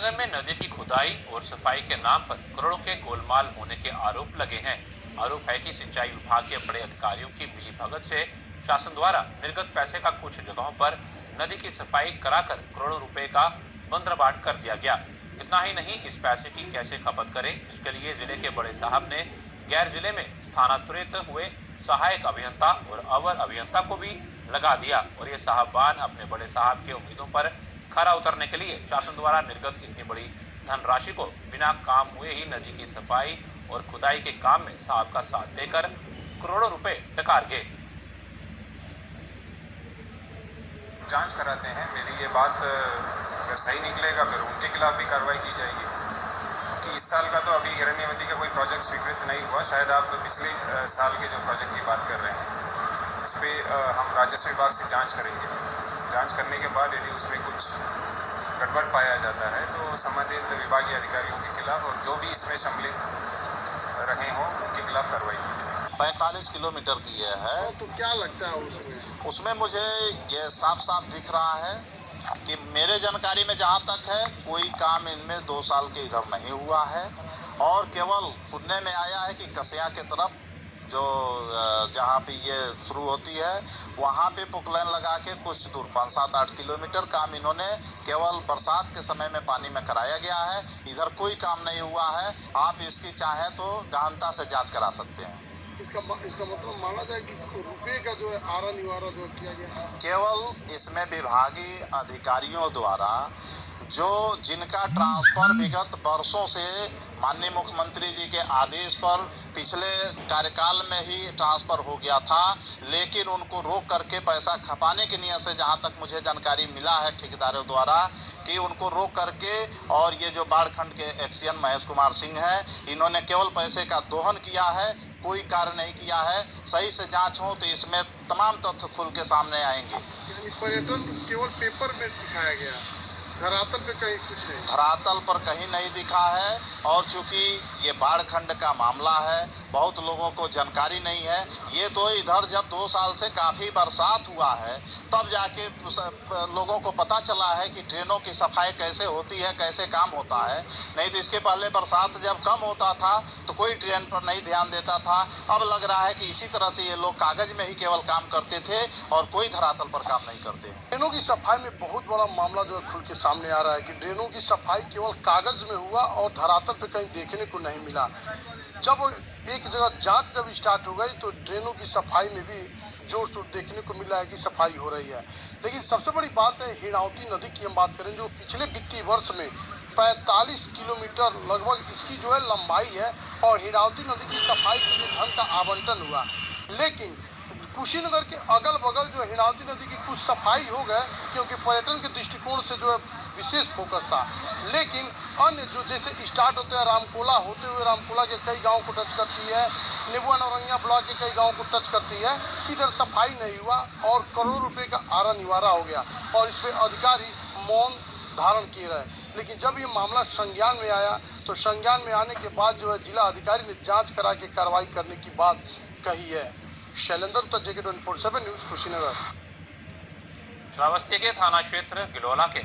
कुशीनगर में नदी की खुदाई और सफाई के नाम पर करोड़ों के गोलमाल होने के आरोप लगे हैं। आरोप है कि सिंचाई विभाग के बड़े अधिकारियों की मिलीभगत से शासन द्वारा निर्गत पैसे का कुछ जगहों पर नदी की सफाई कराकर करोड़ों रुपए का बंदरबाट कर दिया गया। इतना ही नहीं, इस पैसे की कैसे खपत करें, इसके लिए जिले के बड़े साहब ने गैर जिले में स्थानांतरित हुए सहायक अभियंता और अवर अभियंता को भी लगा दिया और ये साहबान अपने बड़े साहब के उम्मीदों पर खरा उतरने के लिए शासन द्वारा निर्गत इतनी बड़ी धनराशि को बिना काम हुए ही नदी की सफाई और खुदाई के काम में साहब का साथ देकर करोड़ों रुपए डकार गए। जांच कराते हैं। मेरी ये बात अगर सही निकलेगा फिर उनके खिलाफ भी कार्रवाई की जाएगी, क्योंकि इस साल का तो अभी हिरण्यवती का कोई प्रोजेक्ट स्वीकृत नहीं हुआ। शायद आप पिछले साल के जो प्रोजेक्ट की बात कर रहे हैं इस पर हम राजस्व विभाग से जांच करेंगे। जांच करने के बाद यदि उसमें कुछ गड़बड़ पाया जाता है तो संबंधित विभागीय अधिकारियों के खिलाफ और जो भी इसमें सम्मिलित रहे हों उनके खिलाफ कार्रवाई की जाएगी। 45 किलोमीटर की ये है। तो क्या लगता है उसमें मुझे ये साफ साफ दिख रहा है कि मेरे जानकारी में जहाँ तक है कोई काम इनमें 2 साल के इधर नहीं हुआ है और केवल सुनने में आया है कि कसिया के तरफ जो जहाँ पे ये शुरू होती है वहाँ पे पुकलैन लगा के कुछ दूर 5-7-8 किलोमीटर काम इन्होंने केवल बरसात के समय में पानी में कराया गया है। इधर कोई काम नहीं हुआ है। आप इसकी चाहे तो गहनता से जांच करा सकते हैं। इसका मतलब माना जाए कि रुपये का जो है आरा निवारा जो किया गया है, केवल इसमें विभागीय अधिकारियों द्वारा जो जिनका ट्रांसफर विगत वर्षों से माननीय मुख्यमंत्री जी के आदेश पर पिछले कार्यकाल में ही ट्रांसफर हो गया था, लेकिन उनको रोक करके पैसा खपाने की नीयत से जहां तक मुझे जानकारी मिला है ठेकेदारों द्वारा कि उनको रोक करके और ये जो बाढ़ खंड के एक्सीएन महेश कुमार सिंह हैं इन्होंने केवल पैसे का दोहन किया है, कोई कार्य नहीं किया है। सही से जांच हो तो इसमें तमाम तथ्य खुल के सामने आएंगे। पर्यटन केवल पेपर में दिखाया गया, धरातल पे कहीं कुछ नहीं, धरातल पर कहीं नहीं दिखा है। और चूंकि ये बाढ़ खंड का मामला है, बहुत लोगों को जानकारी नहीं है। ये तो इधर जब 2 साल से काफ़ी बरसात हुआ है तब जाके लोगों को पता चला है कि ट्रेनों की सफाई कैसे होती है, कैसे काम होता है। नहीं तो इसके पहले बरसात जब कम होता था तो कोई ट्रेन पर नहीं ध्यान देता था। अब लग रहा है कि इसी तरह से ये लोग कागज में ही केवल काम करते थे और कोई धरातल पर काम नहीं करते हैं। ट्रेनों की सफाई में बहुत बड़ा मामला जो है खुल के सामने आ रहा है कि ट्रेनों की सफाई केवल कागज में हुआ और धरातल पे कहीं देखने को नहीं मिला। जब एक जगह जांच जब स्टार्ट हो गई तो ट्रेनों की सफाई में भी जोर शोर देखने को मिला है कि सफाई हो रही है। लेकिन सबसे बड़ी बात है हिरावती नदी की हम बात करें जो पिछले वित्तीय वर्ष में 45 किलोमीटर लगभग इसकी जो है लंबाई है और हिरावती नदी की सफाई के लिए धन का आवंटन हुआ। लेकिन कुशीनगर के अगल बगल जो हिरावती नदी की कुछ सफाई हो गए क्योंकि पर्यटन के दृष्टिकोण से जो है विशेष फोकस था। लेकिन अन्य जो जैसे स्टार्ट होते हैं रामकोला होते हुए रामकोला के कई गांव को टच करती है, नेबुआ नौरंगिया ब्लॉक के कई गांव को टच करती है, इधर सफाई नहीं हुआ और करोड़ों रुपए का आरा निवारा हो गया और इस पर अधिकारी मौन धारण किए रहे। लेकिन जब ये मामला संज्ञान में आया तो संज्ञान में आने के बाद जो है जिला अधिकारी ने जांच करा के कार्रवाई करने की बात कही है। Shailendra JK 24/7 news Kushinagar. श्रावस्ती के थाना क्षेत्र गिलोला के